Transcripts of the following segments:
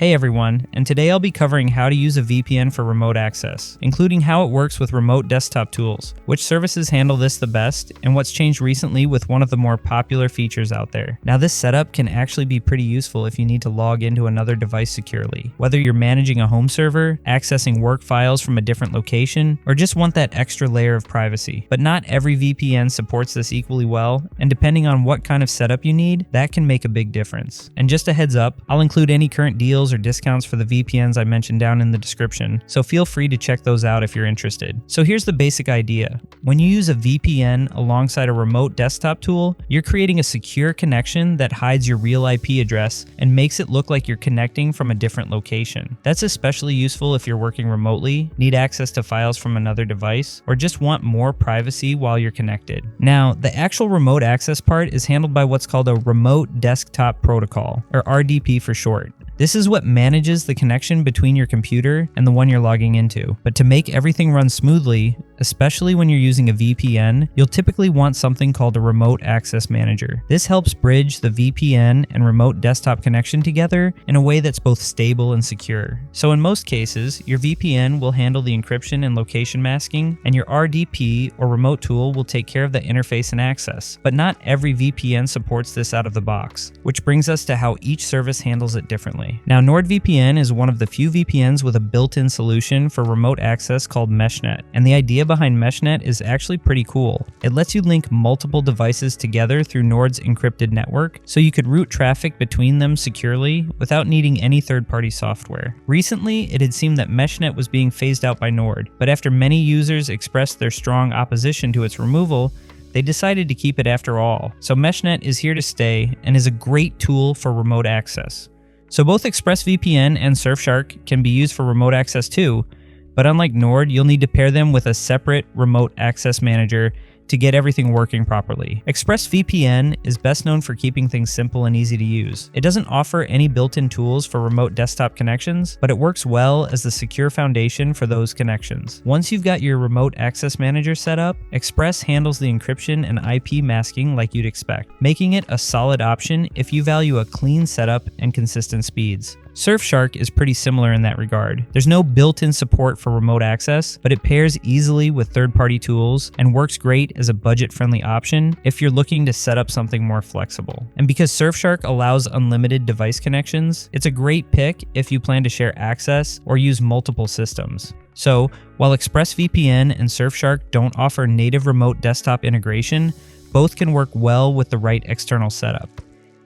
Hey everyone, and today I'll be covering how to use a VPN for remote access, including how it works with remote desktop tools, which services handle this the best, and what's changed recently with one of the more popular features out there. Now this setup can actually be pretty useful if you need to log into another device securely, whether you're managing a home server, accessing work files from a different location, or just want that extra layer of privacy. But not every VPN supports this equally well, and depending on what kind of setup you need, that can make a big difference. And just a heads up, I'll include any current deals or discounts for the VPNs I mentioned down in the description, so feel free to check those out if you're interested. So here's the basic idea. When you use a VPN alongside a remote desktop tool, you're creating a secure connection that hides your real IP address and makes it look like you're connecting from a different location. That's especially useful if you're working remotely, need access to files from another device, or just want more privacy while you're connected. Now, the actual remote access part is handled by what's called a Remote Desktop Protocol, or RDP for short. This is what manages the connection between your computer and the one you're logging into. But to make everything run smoothly, especially when you're using a VPN, you'll typically want something called a Remote Access Manager. This helps bridge the VPN and remote desktop connection together in a way that's both stable and secure. So in most cases, your VPN will handle the encryption and location masking, and your RDP or remote tool will take care of the interface and access. But not every VPN supports this out of the box, which brings us to how each service handles it differently. Now, NordVPN is one of the few VPNs with a built-in solution for remote access called MeshNet, and the idea behind MeshNet is actually pretty cool. It lets you link multiple devices together through Nord's encrypted network, so you could route traffic between them securely without needing any third-party software. Recently, it had seemed that MeshNet was being phased out by Nord, but after many users expressed their strong opposition to its removal, they decided to keep it after all. So MeshNet is here to stay and is a great tool for remote access. So both ExpressVPN and Surfshark can be used for remote access too, but unlike Nord, you'll need to pair them with a separate remote access manager to get everything working properly. ExpressVPN is best known for keeping things simple and easy to use. It doesn't offer any built-in tools for remote desktop connections, but it works well as the secure foundation for those connections. Once you've got your remote access manager set up, Express handles the encryption and IP masking like you'd expect, making it a solid option if you value a clean setup and consistent speeds. Surfshark is pretty similar in that regard. There's no built-in support for remote access, but it pairs easily with third-party tools and works great as a budget-friendly option if you're looking to set up something more flexible. And because Surfshark allows unlimited device connections, it's a great pick if you plan to share access or use multiple systems. So, while ExpressVPN and Surfshark don't offer native remote desktop integration, both can work well with the right external setup.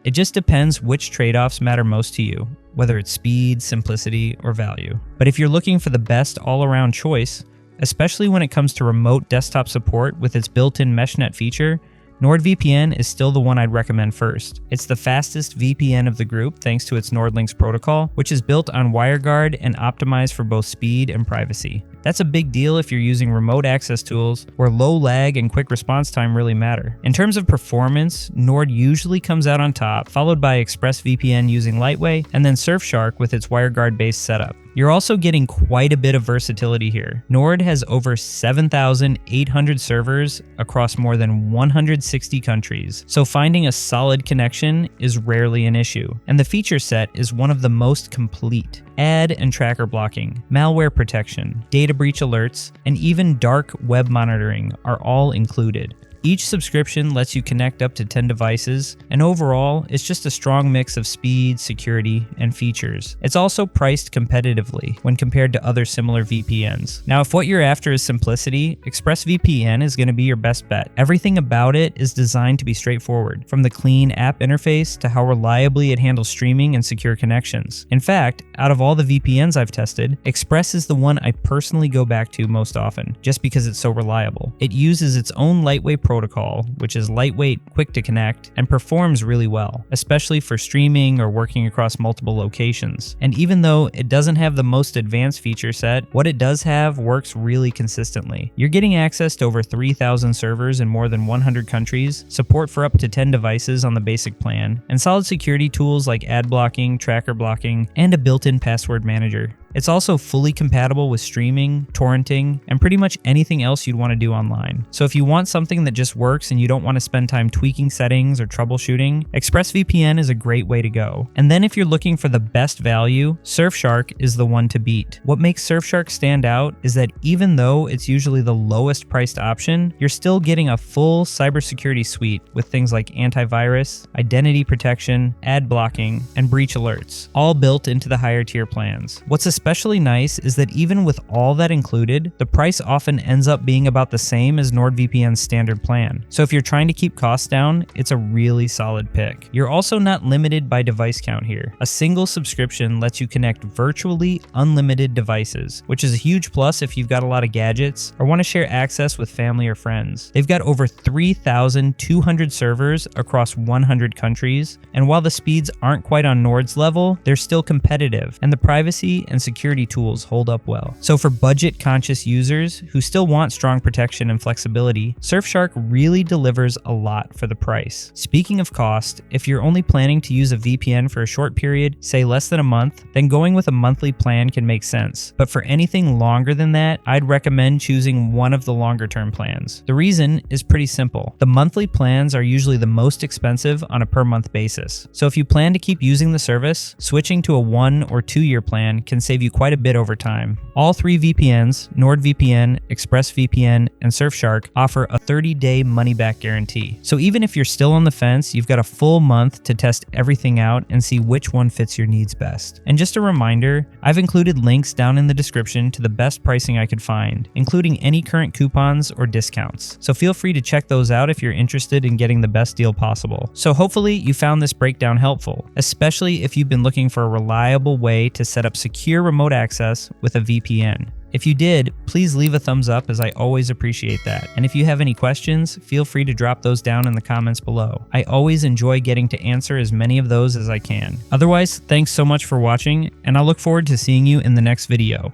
It just depends which trade-offs matter most to you, whether it's speed, simplicity, or value. But if you're looking for the best all-around choice, especially when it comes to remote desktop support with its built-in MeshNet feature, NordVPN is still the one I'd recommend first. It's the fastest VPN of the group thanks to its NordLynx protocol, which is built on WireGuard and optimized for both speed and privacy. That's a big deal if you're using remote access tools where low lag and quick response time really matter. In terms of performance, Nord usually comes out on top, followed by ExpressVPN using Lightway, and then Surfshark with its WireGuard-based setup. You're also getting quite a bit of versatility here. Nord has over 7,800 servers across more than 160 countries, so finding a solid connection is rarely an issue. And the feature set is one of the most complete. Ad and tracker blocking, malware protection, data breach alerts, and even dark web monitoring are all included. Each subscription lets you connect up to 10 devices, and overall, it's just a strong mix of speed, security, and features. It's also priced competitively when compared to other similar VPNs. Now, if what you're after is simplicity, ExpressVPN is going to be your best bet. Everything about it is designed to be straightforward, from the clean app interface to how reliably it handles streaming and secure connections. In fact, out of all the VPNs I've tested, Express is the one I personally go back to most often, just because it's so reliable. It uses its own lightweight protocol, which is lightweight, quick to connect, and performs really well, especially for streaming or working across multiple locations. And even though it doesn't have the most advanced feature set, what it does have works really consistently. You're getting access to over 3,000 servers in more than 100 countries, support for up to 10 devices on the basic plan, and solid security tools like ad blocking, tracker blocking, and a built-in password manager. It's also fully compatible with streaming, torrenting, and pretty much anything else you'd want to do online. So if you want something that just works and you don't want to spend time tweaking settings or troubleshooting, ExpressVPN is a great way to go. And then if you're looking for the best value, Surfshark is the one to beat. What makes Surfshark stand out is that even though it's usually the lowest priced option, you're still getting a full cybersecurity suite with things like antivirus, identity protection, ad blocking, and breach alerts, all built into the higher tier plans. What's especially nice is that even with all that included, the price often ends up being about the same as NordVPN's standard plan. So if you're trying to keep costs down, it's a really solid pick. You're also not limited by device count here. A single subscription lets you connect virtually unlimited devices, which is a huge plus if you've got a lot of gadgets or want to share access with family or friends. They've got over 3,200 servers across 100 countries, and while the speeds aren't quite on Nord's level, they're still competitive, and the privacy and security tools hold up well. So for budget-conscious users who still want strong protection and flexibility, Surfshark really delivers a lot for the price. Speaking of cost, if you're only planning to use a VPN for a short period, say less than a month, then going with a monthly plan can make sense. But for anything longer than that, I'd recommend choosing one of the longer term plans. The reason is pretty simple. The monthly plans are usually the most expensive on a per month basis. So if you plan to keep using the service, switching to a 1 or 2 year plan can save you quite a bit over time. All three VPNs, NordVPN, ExpressVPN, and Surfshark, offer a 30-day money-back guarantee. So even if you're still on the fence, you've got a full month to test everything out and see which one fits your needs best. And just a reminder, I've included links down in the description to the best pricing I could find, including any current coupons or discounts. So feel free to check those out if you're interested in getting the best deal possible. So hopefully you found this breakdown helpful, especially if you've been looking for a reliable way to set up secure remote access with a VPN. If you did, please leave a thumbs up, as I always appreciate that. And if you have any questions, feel free to drop those down in the comments below. I always enjoy getting to answer as many of those as I can. Otherwise, thanks so much for watching, and I look forward to seeing you in the next video.